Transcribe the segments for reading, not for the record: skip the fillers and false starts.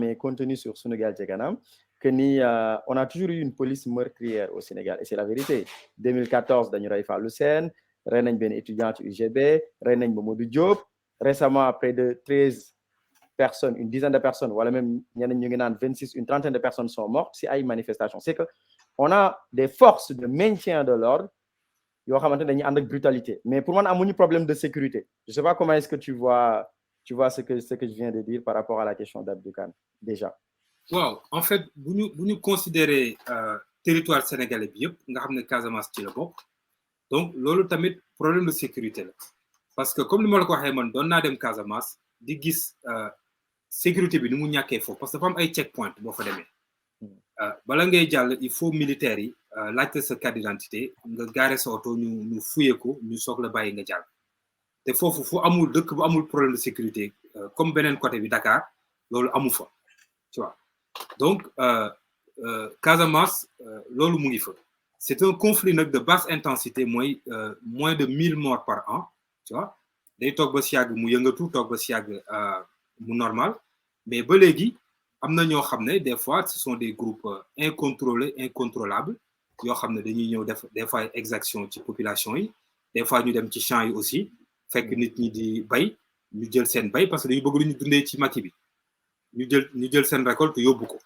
mes contenus sur Sunugal ca kanam que on a toujours eu une police meurtrière au Sénégal et c'est la vérité. 2014 dañu rey Fallou Sène rey nañ benn étudiant ci UGB rey nañ Mamadou Diop récemment près de 13 personnes, une dizaine de personnes, voilà même 26, une trentaine de personnes sont mortes si ay manifestations. C'est que on a des forces de maintien de l'ordre yoo xamante ne dañuy ànd ak brutalité. Mais pour moi, amuñu problème de sécurité. Je sais pas comment est-ce que tu vois ce que je viens de dire par rapport à la question d'Abdou Kane déjà. Waaw, en fait, bu ñu considérer territoire sénégalais bi yëpp nga xam ne Casamance ci la bokk. Donc loolu tamit problème de sécurité la. Parce que comme ni ma la ko waxee man doon naa dem Casamance di gis sécurité bi ni mu ñàkkee foofu parce que dafa am ay checkpoint boo fa demee bala ngay jàll il faut militaires yi laajte sa carte d'identité nga gaare sa oto ñu fouiller ko ñu soog la bàyyi nga jàll te foofu fu amul dëkk bu amul problème de sécurité comme beneen côté bi Dakar loolu amu fa tu vois donc Casamance loolu mu ngi fa c'est un conflit nag de basse intensité mooy moins de 1000 morts par an tu vois day toog ba si yàgg mu yëngatu toog ba si yàgg mu normal mais ba léegi am na ñoo xam ne des fois ce sont des groupes incontrôlables yoo xam ne dañuy ñëw def des fois exaction ci population yi des fois ñu dem ci champs yi aussi fekk nit ñi di bay ñu jël seen bay parce que dañu bëgg lu ñu dundee ci maki bi ñu jël seen récolte yóbbu ko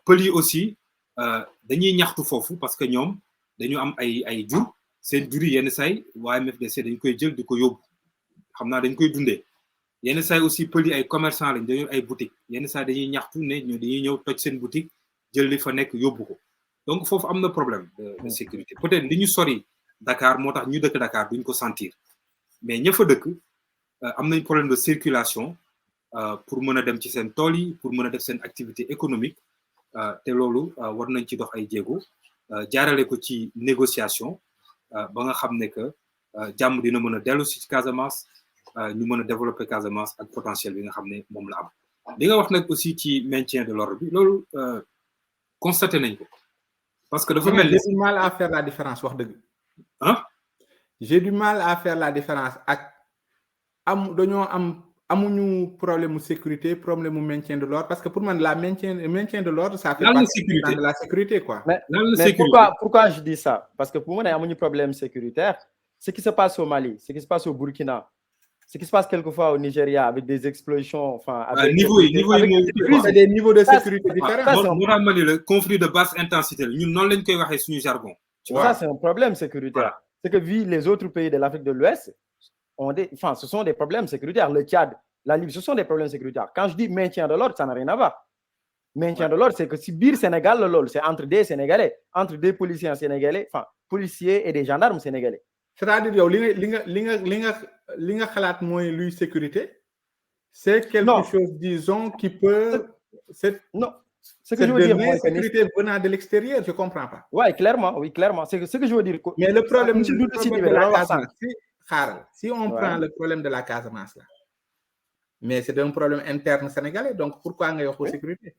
pël yi aussi dañuy ñaxtu foofu parce que ñoom dañu am ay jur seen jur yi yenn say waa MFDC dañ koy jël di ko yóbbu xam naa dañ koy dundee yenn saa aussi pël yi ay commerçant lañ dañu ay boutique yenn saa dañuy ñaxtu ne ñu dañuy ñëw toj seen boutique jël li fa nekk yóbbu ko donc foofu am na problème de sécurité peut-être li ñu sori Dakar moo tax ñu dëkk Dakar duñ ko sentir mais ña fa dëkk am nañ problème de circulation pour mën a dem ci seen tool yi pour mën a def seen activité économique te loolu war nañ ci dox ay jéego jaarale ko ci négociation ba nga xam ne que jàmm dina mën a dellu si ci Casamance ñu mën a développer Casamance ak potentiel bi nga xam ne moom la am li nga wax nag aussi ci maintien de l'ordre bi loolu constaté nañ ko parce que dafa mel ni j'ai du mal à faire la différence wax dëgg j'ai du mal à faire la différence ak dañoo amuñu problème de sécurité problème de maintien de l'ordre parce que pour moi le maintien de l'ordre ça fait partie de la sécurité quoi. Mais pourquoi je dis ça parce que pour moi amuñu problème sécuritaire ce qui se passe au Mali ce qui se passe au Burkina ce qui se passe quelquefois au Nigeria avec des explosions avec des niveaux de sécurité différents. Le conflit de basse intensité ñun noonu lañ koy waxee suñu jargon. Tu vois, ça c'est un problème sécuritaire. C'est que vu les autres pays de l'Afrique de l'Ouest ce sont des problèmes sécuritaires. Le Tchad, la Libye, ce sont des problèmes sécuritaires. Quand je dis maintien de l'ordre, ça n'a rien à voir. Maintien de l'ordre, c'est que si bir Sénégal, c'est entre des Sénégalais, entre des policiers sénégalais, policiers et des gendarmes sénégalais. C'est-à-dire yow li nga xalaat mooy luy sécurité, c'est quelque chose, disons, qui peut non. Ce que je veux dire, c'est sécurité venant de l'extérieur, je comprends pas. Oui, clairement. C'est ce que je veux dire. Mais le problème de la Casamance, si on prend le problème de la Casamance là, mais c'est un problème interne sénégalais, donc pourquoi on a sécurité?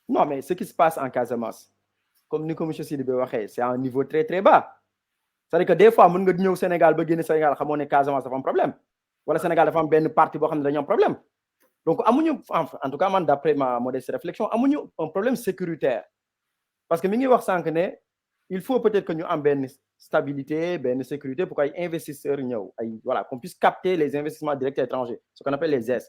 Non, mais ce qui se passe en Casamance, comme M. Sidibé waxé, c'est à un niveau très très bas. C'est-à-dire que des fois, mën nga ñëw Sénégal ba génn Sénégal xamoo ne Casamance dafa am problème. Wala Sénégal dafa am benn partie boo xam ne dañu am problème. Donc amuñu en tout cas man d'après ma modeste réflexion amuñu un problème sécuritaire. Parce que mi ngi wax sànq ne il faut peut-être que ñu am benn stabilité, benn sécurité pour qu'ay investisseurs ñëw voilà qu'on puisse capter les investissements directs étrangers, ce qu'on appelle les ES.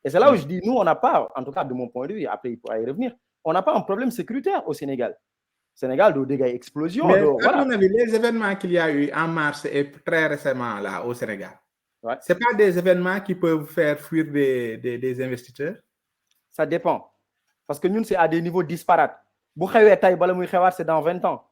Et c'est là où je dis nous on n'a pas, en tout cas de mon point de vue, après il pourra y revenir, on n'a pas un problème sécuritaire au Sénégal. Sénégal do dégâts explosion. Mais à mon avis, les événements qu'il y a eu en mars et très récemment là au Sénégal. Ouais. C'est pas des événements qui peuvent faire fuir des investisseurs? Ça dépend. Parce que nous, c'est à des niveaux disparates. Si c'est dans 20 ans.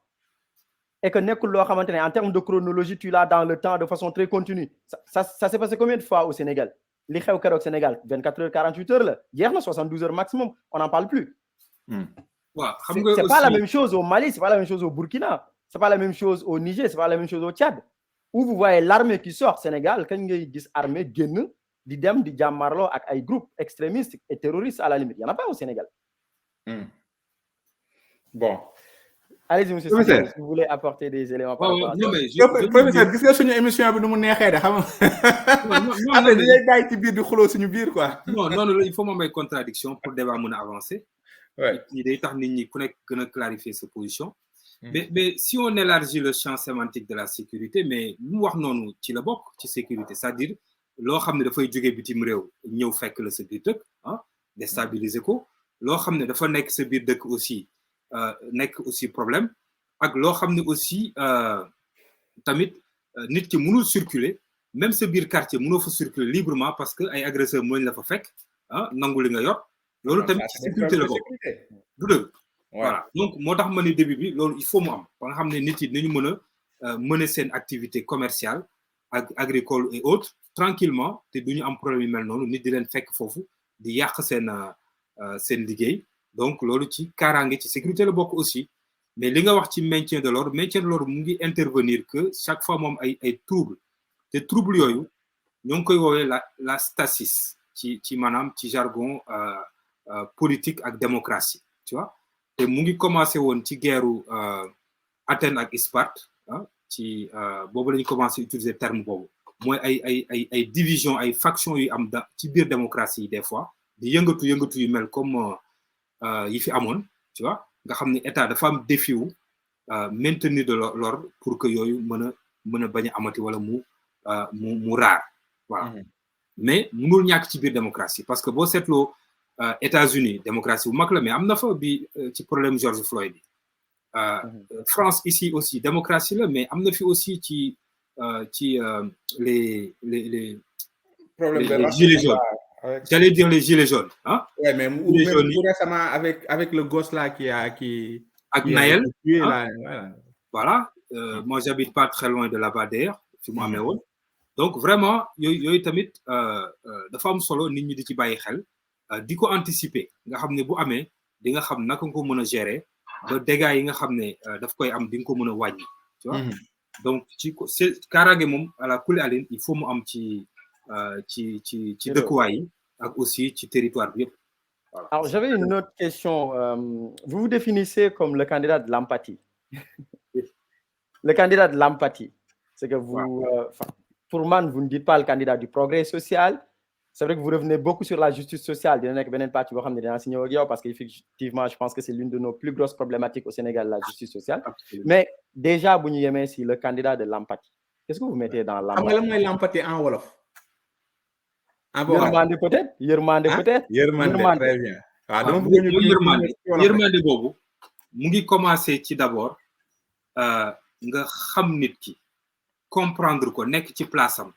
Et que en termes de chronologie, tu l'as dans le temps de façon très continue. Ça s'est passé combien de fois au Sénégal? Les xew au Sénégal, 24 heures, 48 heures, là. Hier, 72 heures maximum. On n'en parle plus. C'est pas la même chose au Mali, c'est pas la même chose au Burkina, c'est pas la même chose au Niger, c'est pas la même chose au Tchad. Où vous voyez l'armée qui sort, Sénégal, quand il y a l'armée génn di dem di jàmmarloo ak ay groupes extrémistes et terroristes à la limite. Il n'y en a pas au Sénégal. Bon. Allez-y, monsieur Sidibé, si vous voulez apporter des éléments par rapport à ça. Professeur, gis nga suñu émission bi nu mu neexee de xam nga. Après dañuy bàyyi ci biir di xuloo suñu biir quoi. Non, il faut moom ay contradiction pour débat mën a avancer. Ouais. Et day tax nit ñi ku nekk gën a clarifier sa position. Mais si on élargit le champ sémantique de la sécurité, mais lu wax noonu ci la bokk ci sécurité, c'est-à-dire loo xam ne dafay jógee bitim réew ñëw fekk la sa biir dëkk déstabiliser ko loo xam ne dafa nekk sa biir dëkk aussi nekk aussi problème ak loo xam ne aussi tamit nit ki mënul circuler même sa biir quartier mënoo fa circuler librement parce que ay agresseurs mënuñ la fa fekk nangu li nga yor loolu tamit ci sécurité la bokk du dëgg voilà donc moo tax ma ne début bi loolu il faut mu am ba nga xam ne nit yi dinañu mën a mener seen activité commerciale agricole et autres tranquillement te duñu am problème yu mel noonu nit di leen fekk foofu di yàq seen liggéey donc loolu ci kaaraange ci sécurité la bokk aussi mais li nga wax ci maintien de l'ordre mu ngi intervenir que chaque fois moom ay trouble te trouble yooyu ñoo ngi koy woowee la stasis ci maanaam ci jargon politique ak démocratie tu vois te mu ngi commencé woon ci guerru Athènes ak Sparte ci boobu la ñu commencé utiliser terme boobu mooy ay division ay faction yu am ci biir démocratie yi des fois di yëngatu yu mel comme yi fi amoon tu vois nga xam ne état dafa am défi wu maintenir de l'ordre pour que yooyu mën a bañ a amati wala mu raar voilà mais mënul ñàkk ci biir démocratie parce que boo seetloo États-Unis démocratie bu mag la mais am na fa bi ci problème George Floyd bi France ici aussi démocratie la mais am na fi aussi ci les gilets jaunes j'allais dire les gilets jaunes ouais mais récemment avec le gosse là qui ak Nayel voilà moi j'habite pas très loin de là-bas d'ailleurs fi mu amee woon donc vraiment yooyu tamit dafa am solo nit ñi di ci bàyyi xel di ko anticiper nga xam ne bu amee di nga xam naka nga ko mën a gérer ba dégâts yi nga xam ne daf koy am di nga ko mën a wàññi tu vois donc ci kaaraange moom à la kulli alin il faut mu am ci dëkkuwaay yi ak aussi ci territoire bi yëpp voilà. Alors j'avais une autre question vous vous définissez comme le candidat de l'empathie le candidat de l'empathie c'est que vous pour man vous ne dites pas le candidat du progrès social c'est vrai que vous revenez beaucoup sur la justice sociale dina nekk beneen partie boo xam ne dinaa si ñëw ak yow parce que effectivement je pense que c'est l'une de nos plus grosses problématiques au Sénégal la justice sociale. Absolument. Mais déjà bu ñu yemee si le candidat de l'empathie qu'est-ce que vous mettez dans l'empathie? Xam nga lan mooy l'empathie en wolof? Yërmande peut-être yërmande très bien donc yërmande boobu mu ngi commencer ci d'abord nga xam nit ki comprendre ko nekk ci place am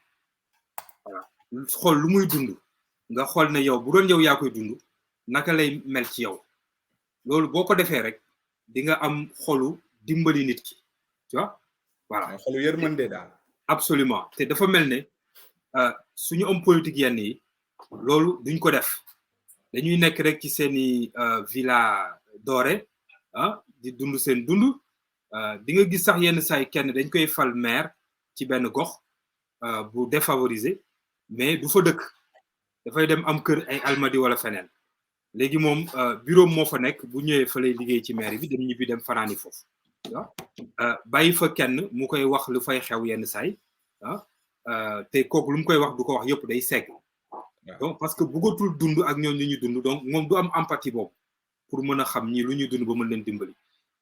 voilà xool lu muy dund nga xool ne yow bu doon yow yaa koy dund naka lay mel ci yow loolu boo ko defee rek di nga am xolu dimbali nit ki tu vois voilà xolu yërmande daal absolument te dafa mel ne suñu homme politique yenn yi loolu duñ ko def dañuy nekk rek ci seeni villa dorée di dund seen dund di nga gis sax yenn saay kenn dañ koy fal maire ci benn gox bu défavorisé mais du fa dëkk dafay dem am kër ay Almadi wala feneen léegi moom bureau moo fa nekk bu ñëwee fa lay liggéey ci maire bi dem ñibbi dem fanaani foofu bàyyi fa kenn mu koy wax lu fay xew yenn saay te kooku lu mu koy wax du ko wax yëpp day segg donc parce que bëggatul dund ak ñoom ñu dund donc moom du am empathie boobu pour mën a xam ñi lu ñuy dund ba mën leen dimbali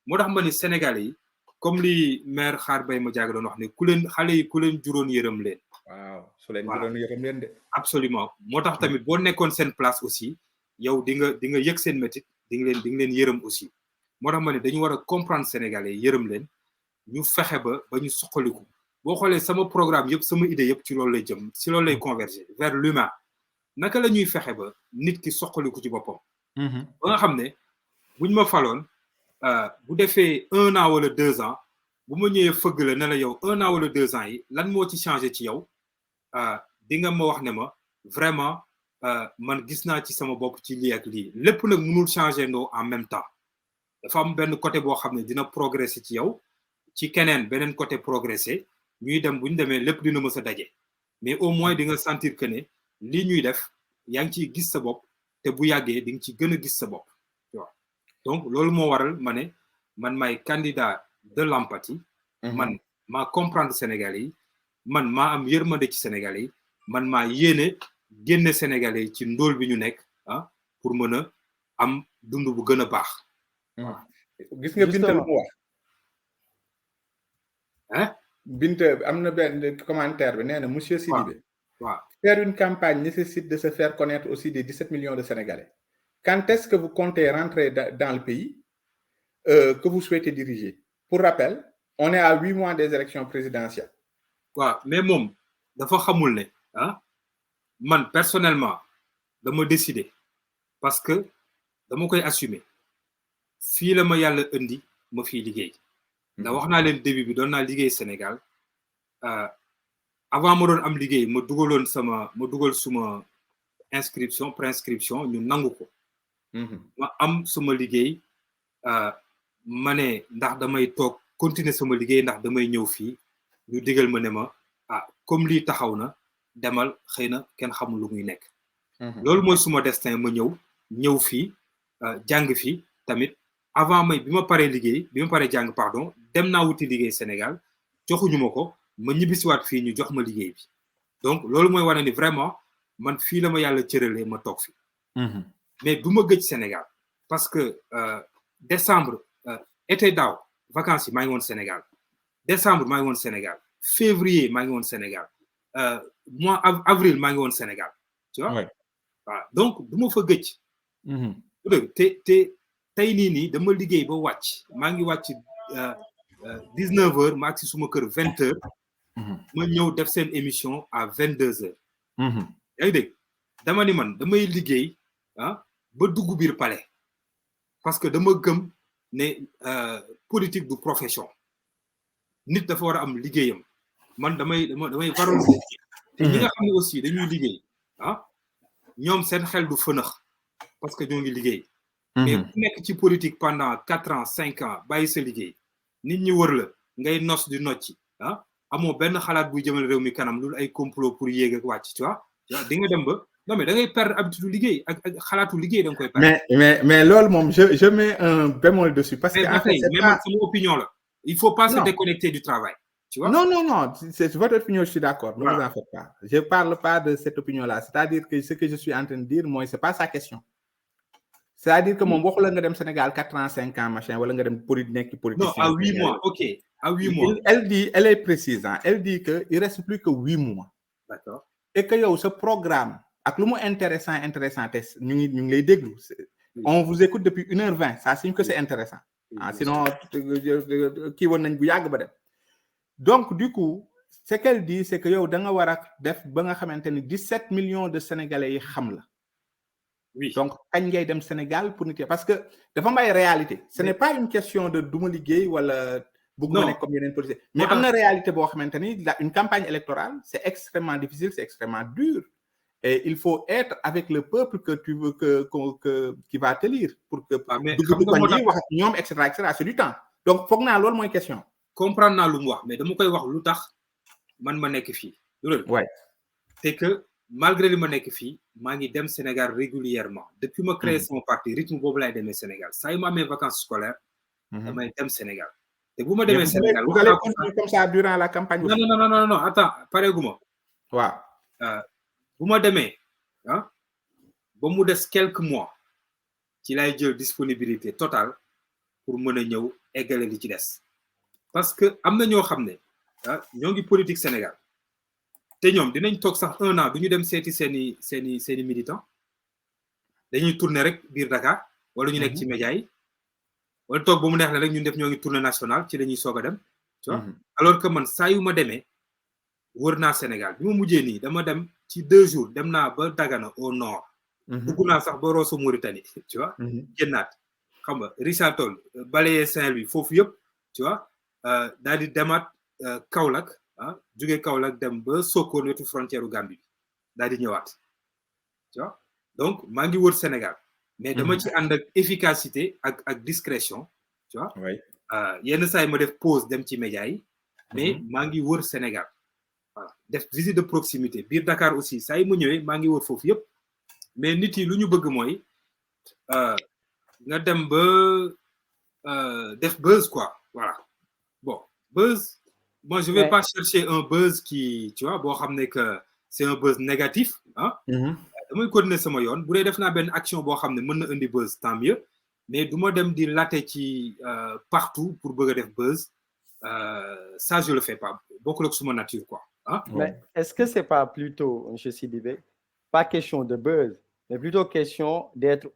moo tax ma ni Sénégalais yi comme li maire Xaar Bay ma jaaga doon wax ne xale yi ku leen juróon yërëm leen waaw su leen juróon yërëm leen de absolument moo tax tamit boo nekkoon seen place aussi yow di nga yëg seen métit di nga leen yërëm aussi moo tax ma ne dañu war a comprendre Sénégalais yërëm leen ñu fexe ba ñu suqaliku boo xoolee sama programme yëpp sama idée yëpp ci loolu lay jëm ci loolu lay converger vers l'humain naka la ñuy fexe ba nit ki soqaliku ci boppam ba nga xam ne buñ ma faloon bu defee 1 an wala 2 ans bu ma ñëwee fëgg la ne la yow 1 an wala 2 ans yi lan moo ci changé ci yow di nga ma wax ne ma vraiment man gis naa ci sama bopp ci lii ak lii lépp nag mënul changer ndoo en même temps dafa am benn côté boo xam ne dina progresser ci yow ci keneen beneen côté progresser ñuy dem bu ñu demee lépp dina mës a daje mais au moins di nga sentir que ne lii ñuy def yaa ngi ciy gis sa bopp te bu yàggee di nga ci gën a gis sa bopp tu vois donc loolu moo waral ma ne man maay candidat de l'empathie man maa comprendre Sénégalais yi man maa am yërmande ci Sénégalais yi man maa yéene génne Sénégalais yi ci ndóol bi ñu nekk pour mën a am dund bu gën a baax. gis nga Binta lu mu wax. Binta am na benn commentaire bi nee na monsieur Sidibé. waaw faire une campagne nécessite de se faire connaître aussi des 17 millions de Sénégalais. Quand est-ce que vous comptez rentrer dans le pays que vous souhaitez diriger? Pour rappel, on est à 8 mois des élections présidentielles. waaw mais moom dafa xamul ne man personnellement dama décider parce que dama koy assumer fii la ma yàlla indi ma fii liggéey. ndax wax naa leen début bi doon naa liggéey Sénégal avant ma doon am liggéey ma dugal suma inscription préinscription ñu nangu ko. ma am suma liggéey ma ne ndax damay toog continuer sama liggéey ndax damay ñëw fii ñu digal ma ne ma comme lii taxaw na demal xëy na kenn xamul lu muy nekk. loolu mooy suma destin ma ñëw fii jàng fii tamit avant bi ma paree liggéey bi ma paree jàng pardon dem naa wuti liggéey Sénégal joxuñu ma ko ma ñibbisiwaat fii ñu jox ma liggéey bi donc loolu mooy wane ni vraiment man fii la ma yàlla cëralee ma toog fi. mais du ma gëj Sénégal parce que décembre été daaw vacances yi maa ngi woon Sénégal décembre maa ngi woon Sénégal février maa ngi woon Sénégal mois avril maa ngi woon Sénégal tu vois. waaw donc du ma fa gëj. te tey nii dama liggéey ba wàcc maa ngi wàcc 19h ma agsi suma kër 20h. ma ñëw def seen émission à 22h. yaa ngi dégg dama ni man damay liggéey ba dugg biir palais parce que dama gëm ne politique du profession nit dafa war a am liggéeyam man damay valoriser te ñi nga xam ne aussi dañuy liggéey ñoom seen xel du fënax parce que ñoo ngi liggéey. mais ku nekk ci politique pendant 4 ans 5 ans bàyyi sa liggéey nit ñi wër la ngay nos di nocci amoo benn xalaat buy jëmal réew mi kanam loolu ay complot pour yéeg ak wàcc tu vois di nga dem ba non mais da ngay perdre habitude liggéey ak xalaatu liggéey da nga koy perdre. mais loolu moom je mets un bémol dessus parce que en fait c'est pas sama opinion la il faut pas se déconnecter du travail tu vois. non c'est votre opinion, je suis d'accord, ne vous en faites pas, je parle pas de cette opinion là, c'est-à-dire que ce que je suis en train de dire moi c'est pas sa question. C'est-à-dire que mon waxu la nga dem Sénégal 4 ans 5 ans machin wala nga dem politique politicien. Non, à 8 mois, OK. À 8 mois. Elle est précise, elle dit que il reste plus que 8 mois. D'accord. Et que yow ce programme ak lu mu intéressant test ñu ngi lay déglu. On vous écoute depuis 1h20, ça signe que c'est intéressant. Sinon kii woon nañ bu yàgg ba dem. Donc du coup, ce qu'elle dit c'est que yow da nga war a def ba nga xamante ni 17 millions de Sénégalais yi xam la. Oui. Donc, kañ ngay dem Sénégal pour nit parce que dafa am ay réalité. Ce n'est pas une question de duma liggéey wala bëgguma nekk comme yeneen policiers. Mais am na réalité boo xamante ni une campagne électorale, c'est extrêmement difficile, c'est extrêmement dur. Et il faut être avec le peuple que tu veux qui va te lire pour que dugg koñ yi wax ak ñoom et cetera, c'est du temps. Donc foog naa loolu mooy question. Comprendre naa lu mu wax mais dama koy wax lu tax man ma nekk fii. Ouais. C'est que malgré li ma nekk fii maa ngi dem Sénégal régulièrement depuis ma créé mon parti rythme boobu laay demee Sénégal saa yu ma amee vacances scolaires damay dem Sénégal te bu ma demee Sénégal vous allez continuer comme ça durant la campagne. non attends pareeguma waaw bu ma demee ba mu des quelques mois ci lay jël disponibilité totale pour mën a ñëw eggale li ci des parce que am na ñoo xam ne ñoo ngi politique Sénégal te ñoom dinañ toog sax 1 an du ñu dem seeti seeni militants dañuy tourner rek biir Dakar wala ñu nekk ci média yi wala toog ba mu neex la rek ñun def ñoo ngi tournée nationale ci la ñuy soog a dem tu vois alors que man saa yu ma demee wër naa Sénégal bi ma mujjee nii dama dem ci 2 jours dem naa ba Dagana au nord dugg naa sax ba Rosso Mauritanie tu vois génnaat xam nga Richard Toll balayé Saint-Louis foofu yëpp tu vois daal di demaat Kaolack jóge Kaolack dem ba Sokone wetu frontière u Gambie bi daal di ñëwaat tu vois donc maa ngi wër Sénégal mais dama ci ànd ak efficacité ak discrétion tu vois yenn saa yi ma def pause dem ci média yi mais maa ngi wër Sénégal voilà def visite de proximité biir Dakar aussi saa yi ma ñëwee maa ngi wër foofu yëpp mais nit yi lu ñu bëgg mooy nga dem ba def buzz, quoi. Voilà. Bon, buzz, moi, je ne vais pas chercher un buzz qui, tu vois, bon, ramener que c'est un buzz négatif. Hein? Damay continuer sama yoon bu dee def naa benn action boo xam ne mën na indi buzz tant mieux mais du ma dem di latte ci partout pour bëgg a def buzz ça je le fais pas bokkul ak suma nature quoi. Hein? Mais est-ce que c'est pas plutôt, M. Sidibé, pas question de buzz, mais plutôt question d'être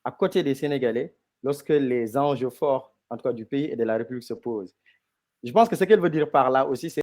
à côté des Sénégalais lorsque les enjeux forts, en tout cas du pays et de la République, se posent? Je pense que ce qu'elle veut dire par là aussi, c'est